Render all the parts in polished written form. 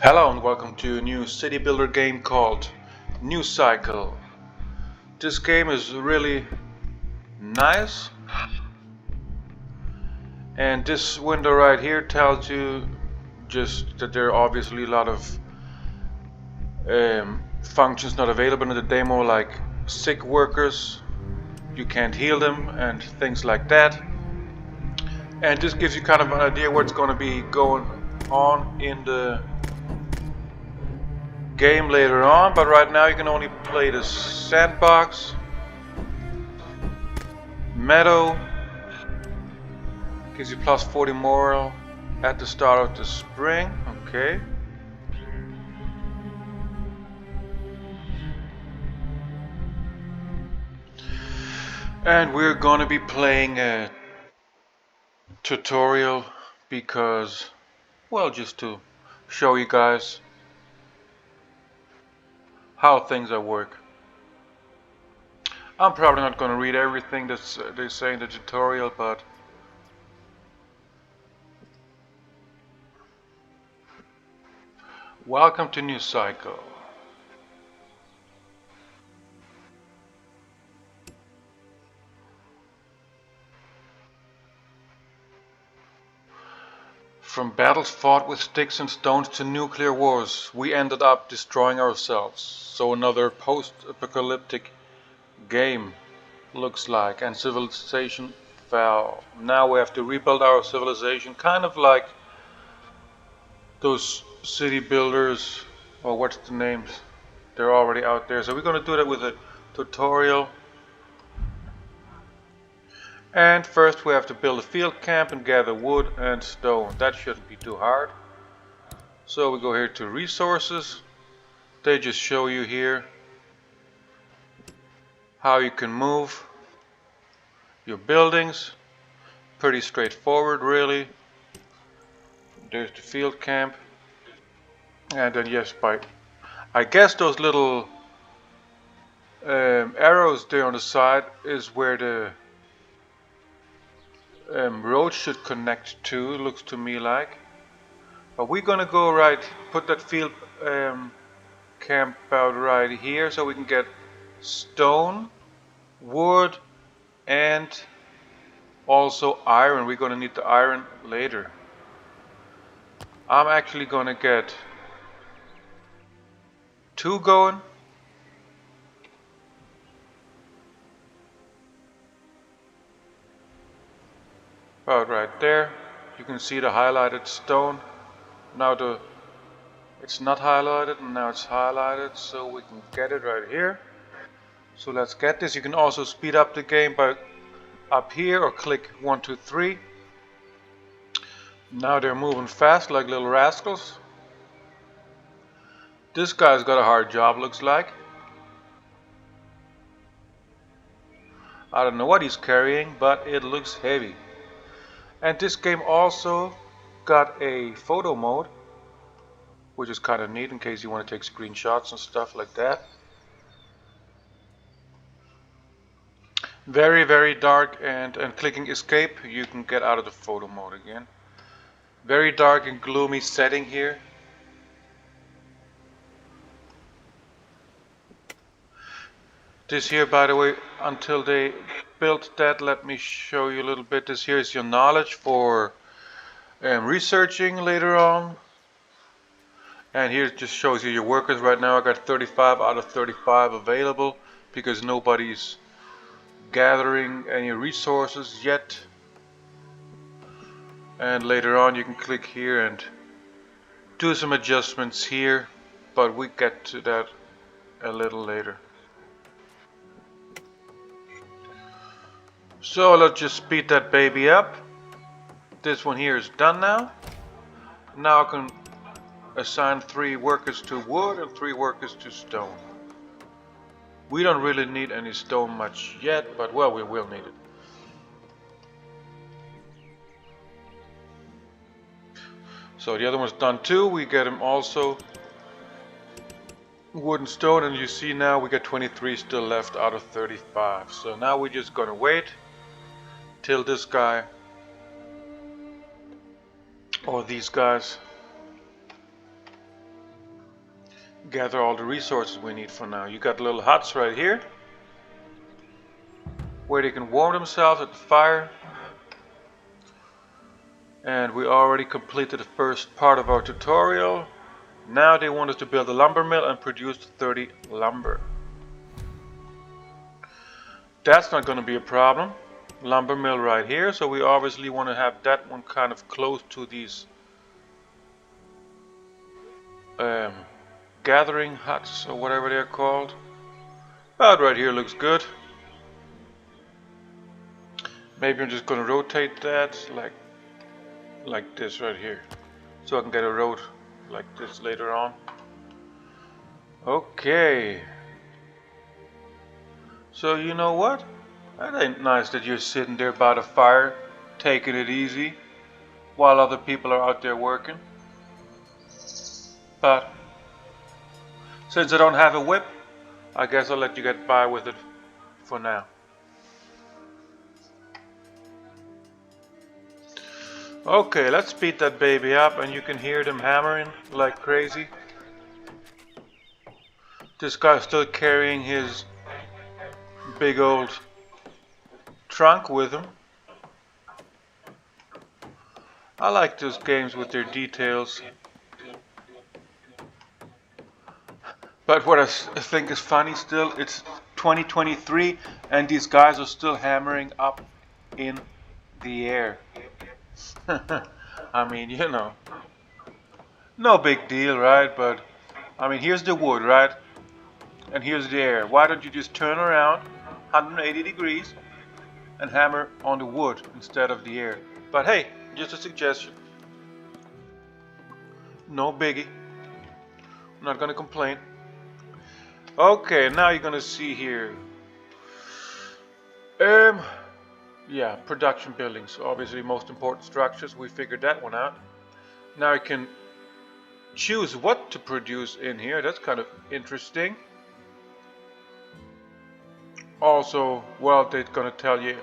Hello and welcome to a new city builder game called New Cycle. This game is really nice, and this window right here tells you just that there are obviously a lot of functions not available in the demo, like sick workers, you can't heal them and things like that. And this gives you kind of an idea what's going to be going on in the game later on, but right now you can only play the sandbox. Meadow gives you plus 40 moral at the start of the spring. Okay. And we're gonna be playing a tutorial because, well, just to show you guys how things work. I'm probably not gonna read everything that's they say in the tutorial, but welcome to New Cycle. From battles fought with sticks and stones to nuclear wars, we ended up destroying ourselves. So another post-apocalyptic game looks like, and civilization fell. Now we have to rebuild our civilization, kind of like those city builders, or what's the names? They're already out there. So we're going to do that with a tutorial. And first we have to build a field camp and gather wood and stone. That shouldn't be too hard. So we go here to resources. They just show you here how you can move your buildings. Pretty straightforward, really. There's the field camp. And then yes, I guess those little arrows there on the side is where the road should connect to, looks to me like. But we're gonna go put that field camp out right here so we can get stone, wood, and also iron. We're gonna need the iron later. I'm actually gonna get 2 going. About right there. You can see the highlighted stone. Now it's not highlighted, and now it's highlighted, so we can get it right here. So let's get this. You can also speed up the game by up here or click 1, 2, 3. Now they're moving fast like little rascals. This guy's got a hard job, looks like. I don't know what he's carrying, but it looks heavy. And this game also got a photo mode, which is kind of neat in case you want to take screenshots and stuff like that. Very, very dark, and clicking escape you can get out of the photo mode again. Very dark and gloomy setting here. This here, by the way, until they built that, let me show you a little bit. This here is your knowledge for researching later on. And here it just shows you your workers. Right now I got 35 out of 35 available because nobody's gathering any resources yet. And later on you can click here and do some adjustments here, but we get to that a little later. So let's just speed that baby up. This one here is done now. Now I can assign 3 workers to wood and 3 workers to stone. We don't really need any stone much yet, but well, we will need it. So the other one's done too. We get them also wood and stone, and you see now we got 23 still left out of 35. So now we're just gonna wait till this guy or these guys gather all the resources we need for now. You got little huts right here where they can warm themselves at the fire. And we already completed the first part of our tutorial. Now they want us to build a lumber mill and produce 30 lumber. That's not going to be a problem. Lumber mill right here, so we obviously want to have that one kind of close to these gathering huts or whatever they're called. About right here looks good. Maybe I'm just going to rotate that like this right here, so I can get a road like this later on. Okay. So you know what? That ain't nice that you're sitting there by the fire, taking it easy, while other people are out there working. But since I don't have a whip, I guess I'll let you get by with it for now. Okay, let's speed that baby up, and you can hear them hammering like crazy. This guy's still carrying his big old trunk with him. I like those games with their details. But what I think is funny still, it's 2023 and these guys are still hammering up in the air. I mean, you know, no big deal, right? But I mean, here's the wood, right? And here's the air. Why don't you just turn around 180 degrees and hammer on the wood instead of the air? But hey, just a suggestion. No biggie. I'm not gonna complain. Okay, now you're gonna see here. Yeah, production buildings, obviously most important structures. We figured that one out. Now you can choose what to produce in here. That's kind of interesting. Also, well, they're gonna tell you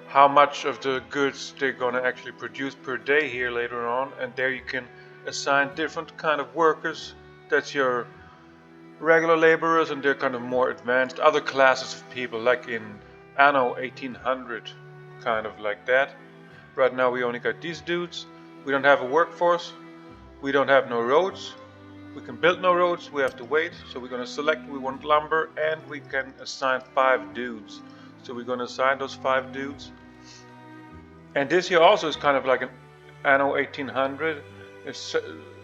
how much of the goods they're gonna actually produce per day here later on, and there you can assign different kind of workers. That's your regular laborers, and they're kind of more advanced other classes of people, like in Anno 1800, kind of like that. Right now we only got these dudes. We don't have a workforce. We don't have no roads. We can build no roads. We have to wait. So we're going to select we want lumber, and we can assign 5 dudes. So we're going to assign those 5 dudes. And this here also is kind of like an Anno 1800.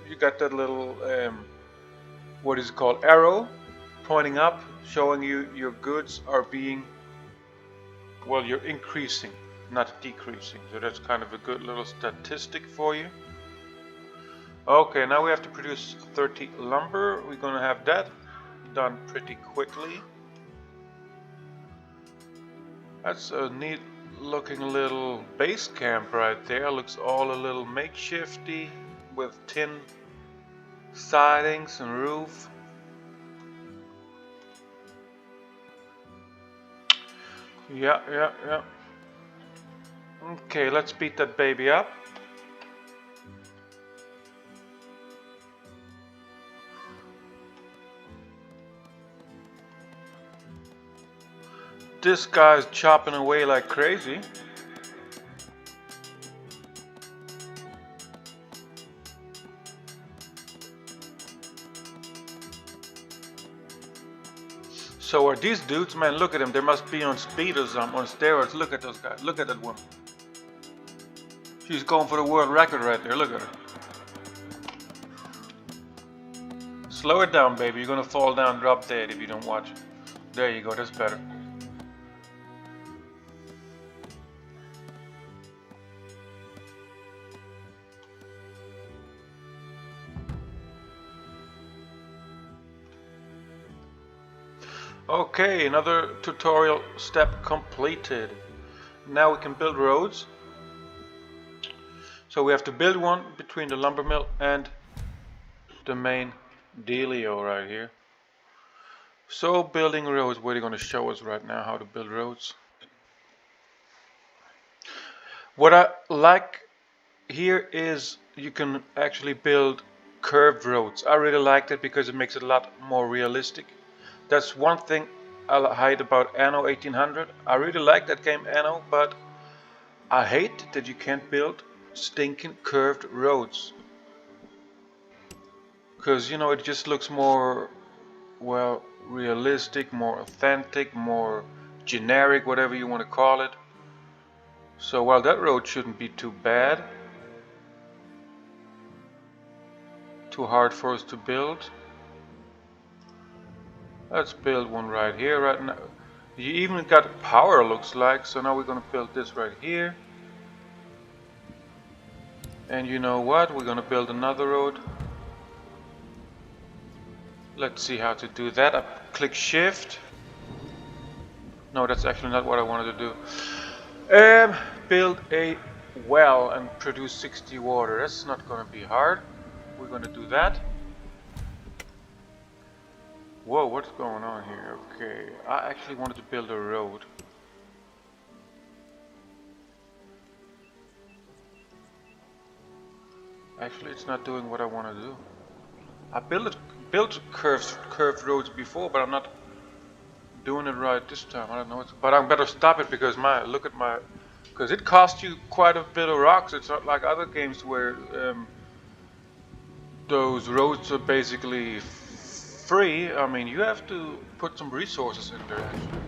You got that little what is it called, arrow pointing up, showing you your goods are being, well, you're increasing, not decreasing. So that's kind of a good little statistic for you. Okay, now we have to produce 30 lumber. We're gonna have that done pretty quickly. That's a neat looking little base camp right there. Looks all a little makeshifty with tin sidings and roof. Yeah. Okay, let's speed that baby up. This guy's chopping away like crazy. So are these dudes, man, look at them. They must be on speed or something, on steroids. Look at those guys. Look at that woman. She's going for the world record right there. Look at her. Slow it down, baby. You're gonna fall down, drop dead if you don't watch it. There you go, that's better. Okay, another tutorial step completed. Now we can build roads. So we have to build one between the lumber mill and the main dealio right here. So building roads, what are you going to show us right now how to build roads? What I like here is you can actually build curved roads. I really liked it because it makes it a lot more realistic. That's one thing I hate about Anno 1800. I really like that game Anno, but I hate that you can't build stinking curved roads. Because, you know, it just looks more, well, realistic, more authentic, more generic, whatever you want to call it. So while that road shouldn't be too bad, too hard for us to build, let's build one right here right now. You even got power, looks like, so now we're gonna build this right here. And you know what, we're gonna build another road. Let's see how to do that. I click shift. No, that's actually not what I wanted to do. Build a well and produce 60 water. That's not gonna be hard. We're gonna do that. Whoa, what's going on here? Okay, I actually wanted to build a road. Actually, it's not doing what I want to do. I built curved roads before, but I'm not doing it right this time. I don't know. But I better stop it because because it costs you quite a bit of rocks. It's not like other games where those roads are basically free. I mean, you have to put some resources in there actually.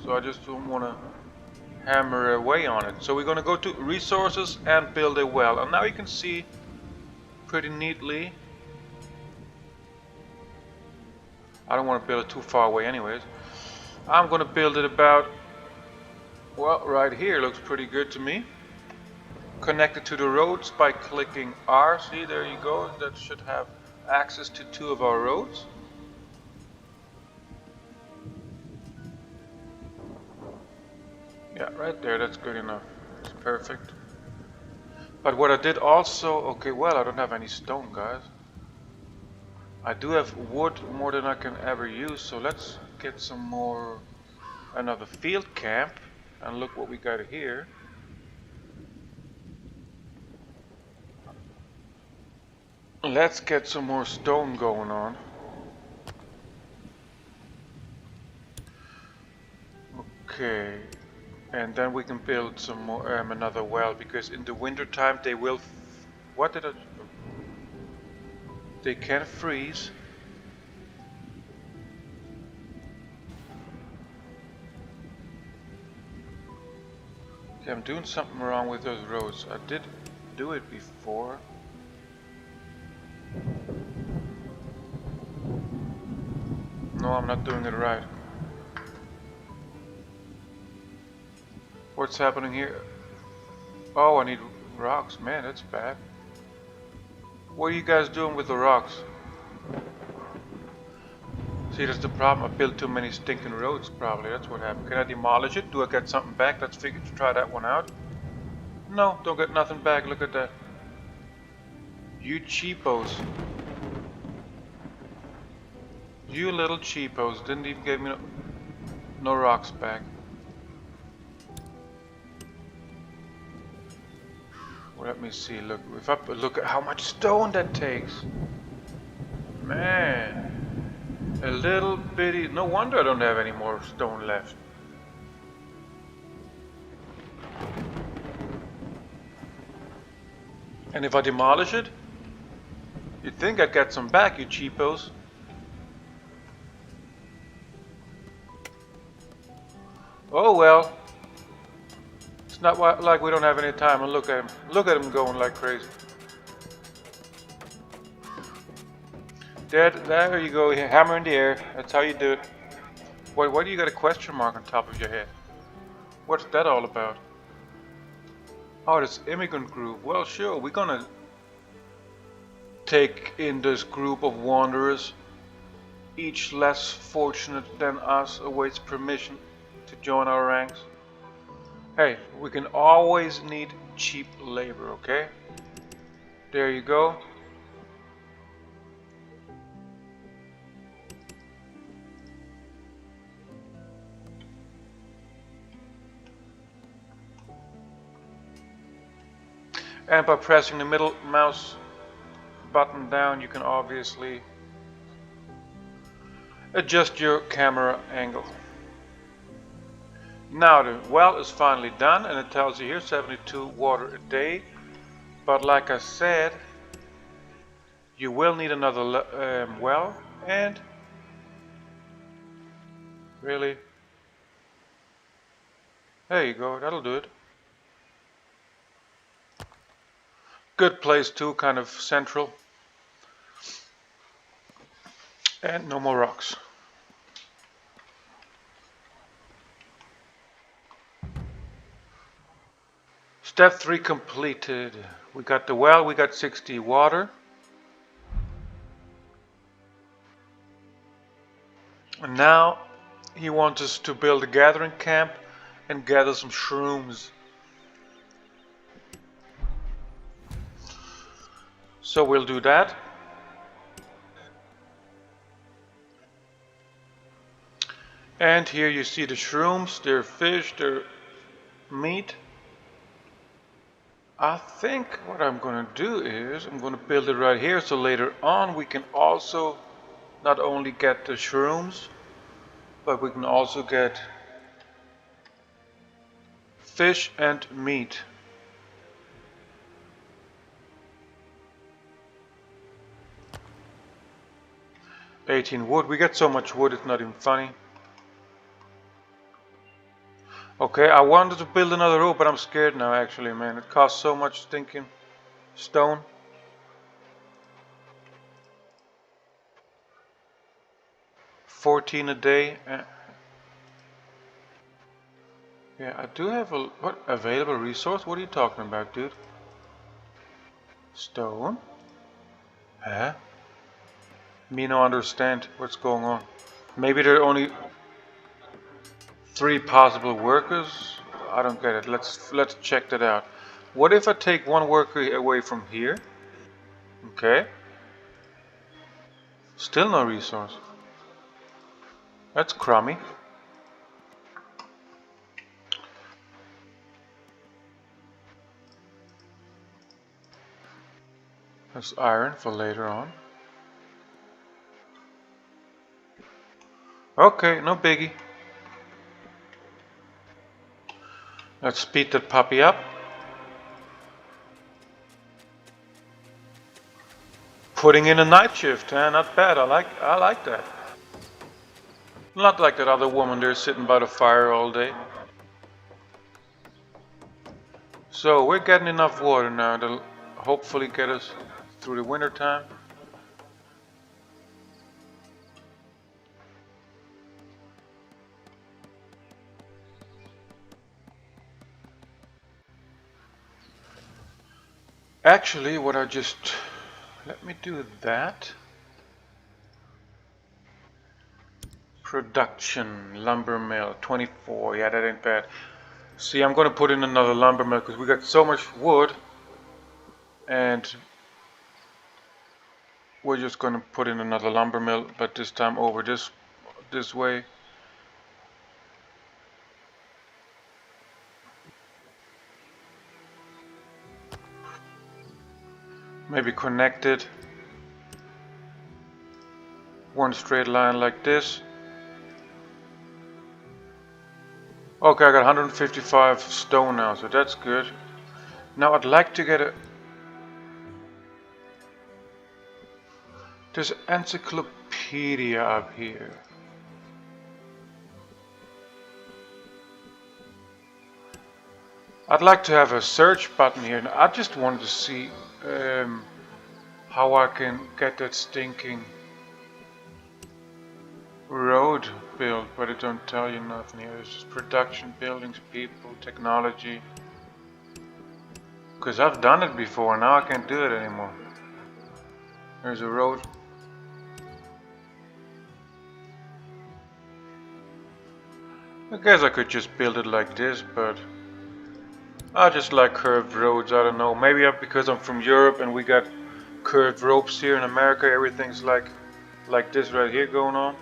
So I just don't want to hammer away on it. So we're going to go to resources and build a well. And now you can see pretty neatly. I don't want to build it too far away anyways. I'm going to build it about, well, right here. Looks pretty good to me. Connected to the roads by clicking R. See, there you go. That should have access to 2 of our roads. Yeah, right there, that's good enough. It's perfect. But what I did also, okay, well, I don't have any stone, guys. I do have wood more than I can ever use, so let's get some more, another field camp, and look what we got here. Let's get some more stone going on. Okay. And then we can build some more, another well, because in the winter time they will, what did I, they can freeze. Okay, I'm doing something wrong with those roads. I did do it before. No, I'm not doing it right. What's happening here? Oh, I need rocks. Man, that's bad. What are you guys doing with the rocks? See, that's the problem. I built too many stinking roads, probably. That's what happened. Can I demolish it? Do I get something back? Let's try that one out. No, don't get nothing back. Look at that. You cheapos. You little cheapos. Didn't even give me no rocks back. Let me see, look, if I look at how much stone that takes. Man, a little bitty, no wonder I don't have any more stone left. And if I demolish it, you'd think I'd get some back, you cheapos. Oh well. It's not like we don't have any time. And look at him. Look at him going like crazy. There you go. Hammer in the air. That's how you do it. Why do you got a question mark on top of your head? What's that all about? Oh, this immigrant group. Well, sure. We're gonna take in this group of wanderers. Each less fortunate than us awaits permission to join our ranks. Hey, we can always need cheap labor, okay? There you go. And by pressing the middle mouse button down, you can obviously adjust your camera angle. Now the well is finally done, and it tells you here 72 water a day. But like I said, you will need another well, and really, there you go, that'll do it. Good place too, kind of central. And no more rocks. Step 3 completed. We got the well, we got 60 water. And now he wants us to build a gathering camp and gather some shrooms. So we'll do that. And here you see the shrooms, they're fish, they're meat. I think what I'm going to do is I'm going to build it right here, so later on we can also not only get the shrooms, but we can also get fish and meat. $18 wood. We get so much wood it's not even funny. Okay, I wanted to build another rope, but I'm scared now actually, man. It costs so much stinking stone. $14 a day. Yeah, I do have a available resource. What are you talking about, dude? Stone? Huh? Me no understand what's going on. Maybe there are only 3 possible workers. I don't get it. Let's check that out. What if I take 1 worker away from here? Okay. Still no resource. That's crummy. That's iron for later on. Okay, no biggie. Let's speed that puppy up. Putting in a night shift, huh? Not bad. I like that. Not like that other woman there sitting by the fire all day. So we're getting enough water now to hopefully get us through the winter time. Actually, let me do that. Production, lumber mill, 24, yeah, that ain't bad. See, I'm gonna put in another lumber mill because we got so much wood, and we're just gonna put in another lumber mill, but this time over this way. Maybe connect it. One straight line like this. Okay, I got 155 stone now, so that's good. Now I'd like to get there's an encyclopedia up here. I'd like to have a search button here. I just wanted to see how I can get that stinking road built, but it don't tell you nothing here. It's just production, buildings, people, technology. Because I've done it before, now I can't do it anymore. There's a road. I guess I could just build it like this, but I just like curved roads. I don't know. Maybe because I'm from Europe and we got curved ropes here in America. Everything's like this right here going on.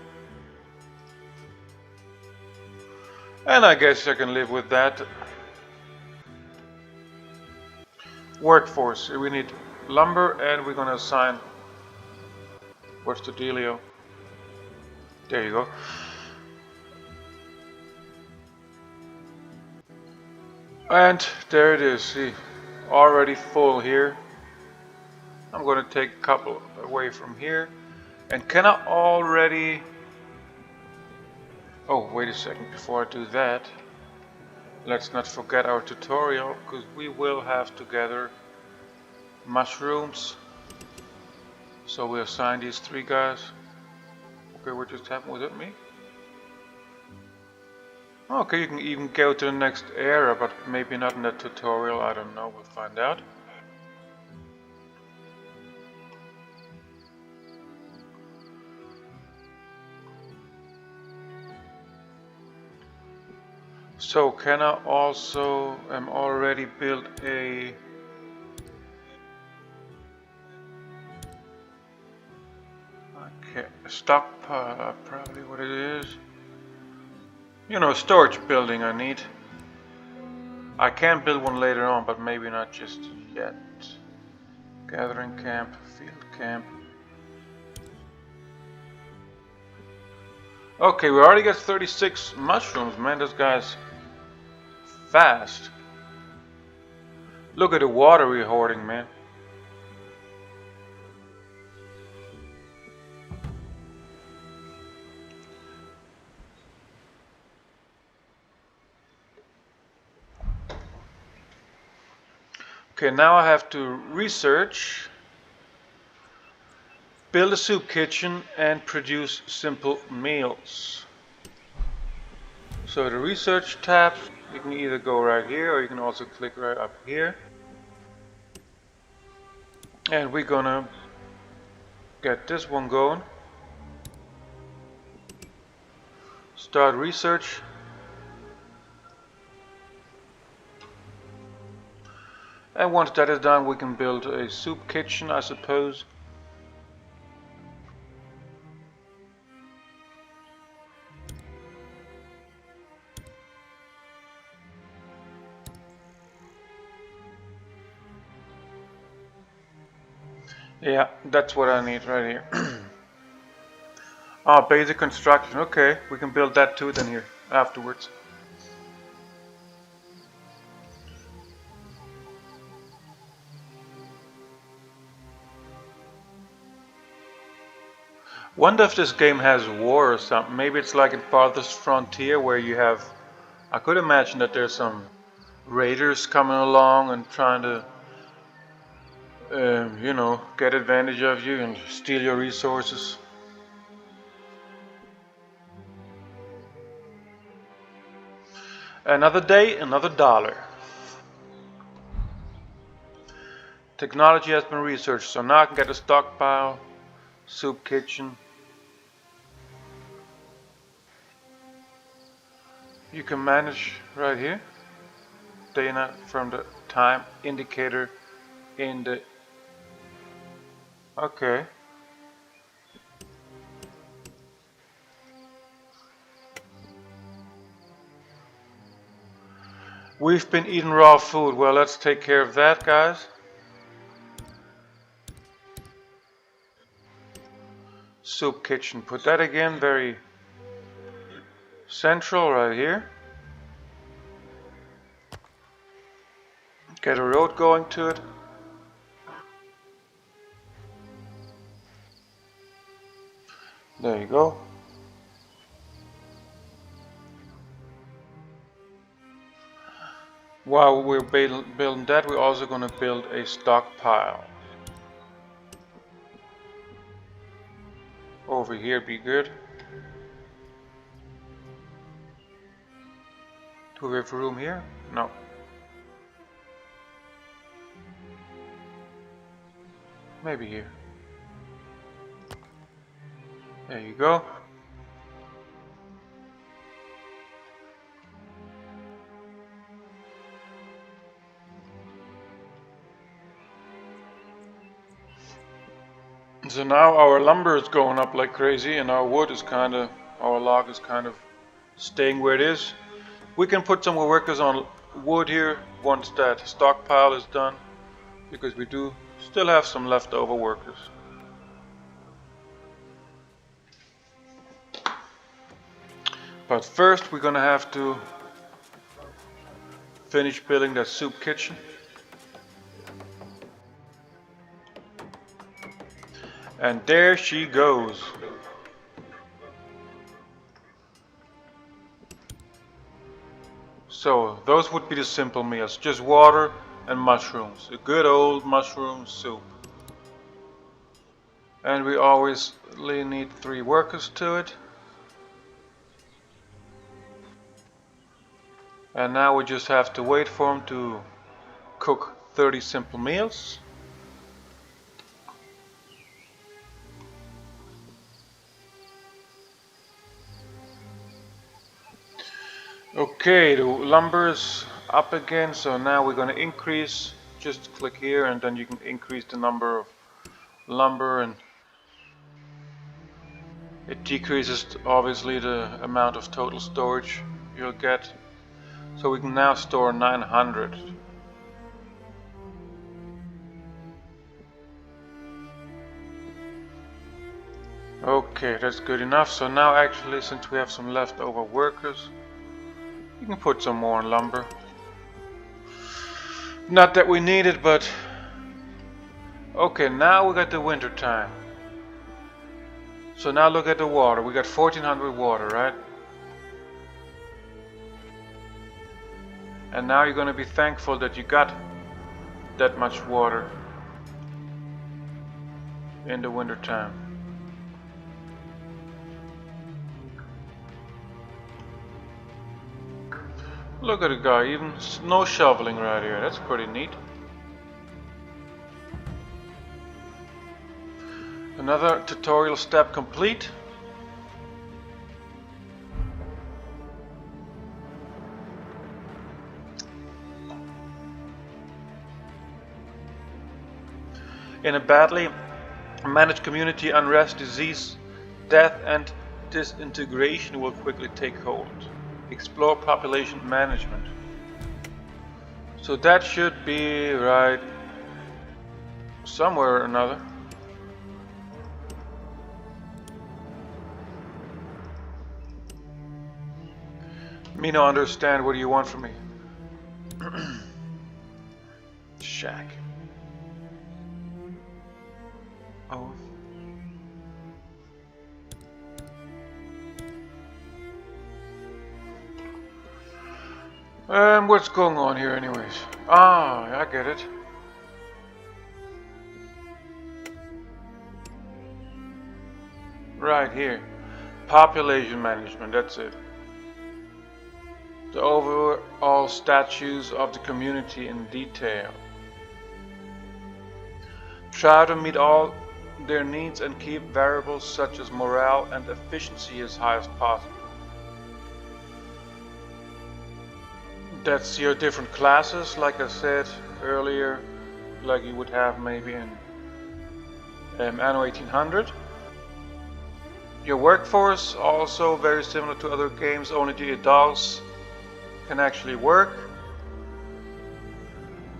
And I guess I can live with that. Workforce. We need lumber, and we're gonna assign, what's the dealio? There you go. And there it is, see, already full here. I'm gonna take a couple away from here. And can I already... Oh, wait a second, before I do that, let's not forget our tutorial, because we will have to gather mushrooms. So we assign these 3 guys. Okay, what just happened? Was it me? Okay, you can even go to the next area, but maybe not in the tutorial, I don't know, we'll find out. So can I also already build a stockpile, probably what it is. You know, storage building I need. I can build one later on, but maybe not just yet. Gathering camp, field camp. Okay, we already got 36 mushrooms, man. This guy's fast. Look at the water we're hoarding, man. Okay, now I have to research, build a soup kitchen, and produce simple meals. So the research tab, you can either go right here or you can also click right up here. And we're gonna get this one going. Start research. And once that is done, we can build a soup kitchen, I suppose. Yeah, that's what I need right here. Ah, basic construction. Okay, we can build that too then here afterwards. Wonder if this game has war or something. Maybe it's like in Farthest Frontier where you have... I could imagine that there's some raiders coming along and trying to, you know, get advantage of you and steal your resources. Another day, another dollar. Technology has been researched, so now I can get a stockpile, soup kitchen. You can manage right here, data from the time indicator in the... Okay. We've been eating raw food. Well, let's take care of that, guys. Soup kitchen. Put that again very central right here. Get a road going to it. There you go. While we're building that, we're also going to build a stockpile. Over here be good. Do we have room here? No. Maybe here. There you go. So now our lumber is going up like crazy and our wood is kind of, our log is kind of staying where it is. We can put some more workers on wood here once that stockpile is done, because we do Still have some leftover workers. But first we're gonna have to finish building that soup kitchen. And there she goes. So those would be the simple meals, just water and mushrooms, a good old mushroom soup. And we always need 3 workers to it. And now we just have to wait for them to cook 30 simple meals. Okay, the lumber is up again, so now we're going to increase. Just click here and then you can increase the number of lumber, and it decreases obviously the amount of total storage you'll get. So we can now store 900. Okay, that's good enough. So now actually, since we have some leftover workers, you can put some more lumber. Not that we need it, but okay, now we got the winter time. So now look at the water. We got 1400 water, right? And now you're going to be thankful that you got that much water in the winter time. Look at the guy, even snow shoveling right here. That's pretty neat. Another tutorial step complete. In a badly managed community, unrest, disease, death and disintegration will quickly take hold. Explore population management. So that should be right somewhere or another. Me no understand, what do you want from me? Shack. Oh. What's going on here anyways? Ah, I get it. Right here. Population management, that's it. The overall status of the community in detail. Try to meet all their needs and keep variables such as morale and efficiency as high as possible. That's your different classes, like I said earlier, like you would have maybe in Anno 1800. Your workforce, also very similar to other games, only the adults can actually work.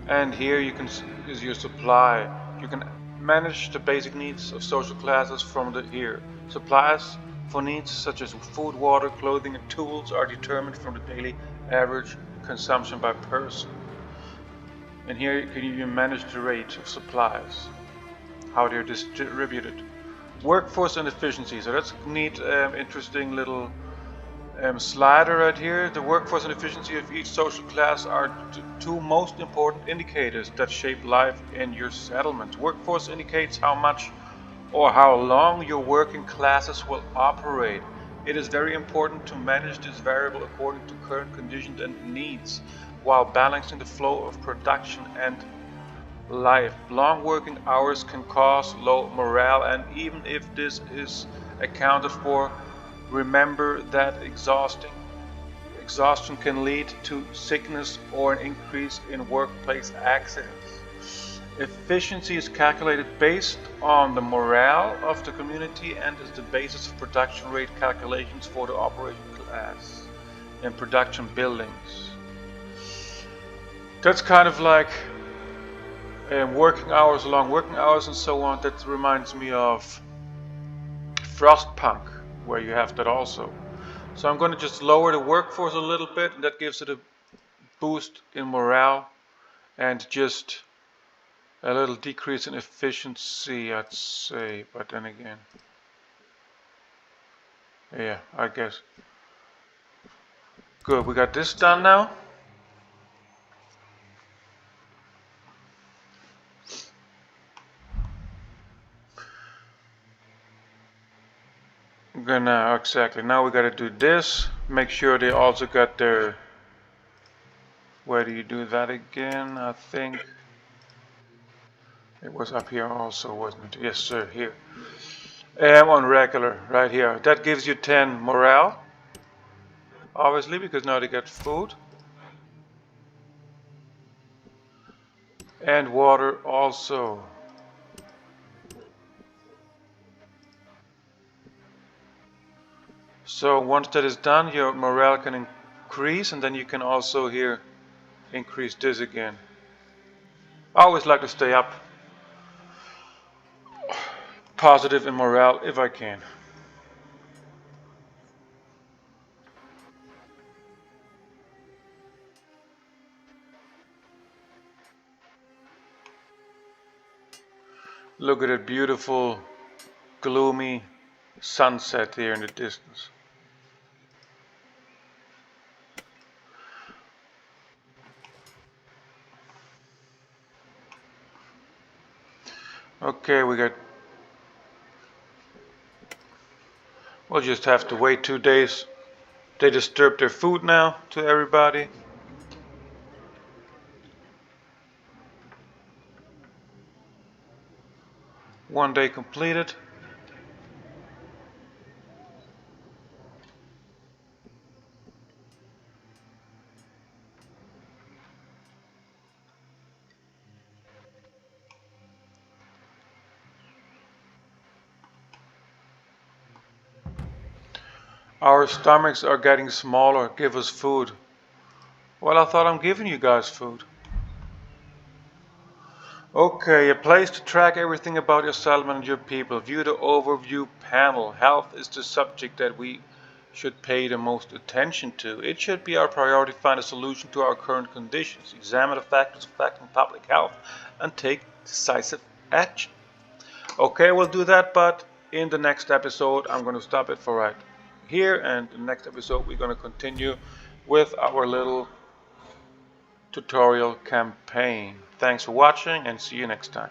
And here you can is your supply. You can manage the basic needs of social classes from here. Supplies for needs such as food, water, clothing and tools are determined from the daily average consumption by person. And here you can even manage the rate of supplies, how they're distributed. Workforce and efficiency. So that's neat, interesting little slider right here. The workforce and efficiency of each social class are the 2 most important indicators that shape life in your settlement. Workforce indicates how much or how long your working classes will operate. It is very important to manage this variable according to current conditions and needs, while balancing the flow of production and life. Long working hours can cause low morale, and even if this is accounted for, remember that exhaustion can lead to sickness or an increase in workplace accidents. Efficiency is calculated based on the morale of the community and is the basis of production rate calculations for the operation class in production buildings. That's kind of like working hours, long working hours and so on. That reminds me of Frostpunk, where you have that also. So I'm going to just lower the workforce a little bit, and that gives it a boost in morale and just a little decrease in efficiency, I'd say. But then again, yeah, I guess. Good, we got this done now. Gonna exactly, now we gotta do this. Make sure they also got their, where do you do that again? I think it was up here also, wasn't it? Yes sir, here. On regular, right here. That gives you 10 morale, obviously, because now they get food. And water also. So once that is done, your morale can increase, and then you can also here increase this again. I always like to stay up positive in morale if I can. Look at that beautiful, gloomy sunset here in the distance. Okay, we'll just have to wait 2 days. They disturbed their food now to everybody. One day completed. Our stomachs are getting smaller. Give us food. Well, I thought I'm giving you guys food. Okay, a place to track everything about your settlement and your people. View the overview panel. Health is the subject that we should pay the most attention to. It should be our priority to find a solution to our current conditions, examine the factors affecting public health, and take decisive action. Okay, we'll do that, but in the next episode, I'm going to stop it for right here, and in the next episode, we're going to continue with our little tutorial campaign. Thanks for watching, and see you next time.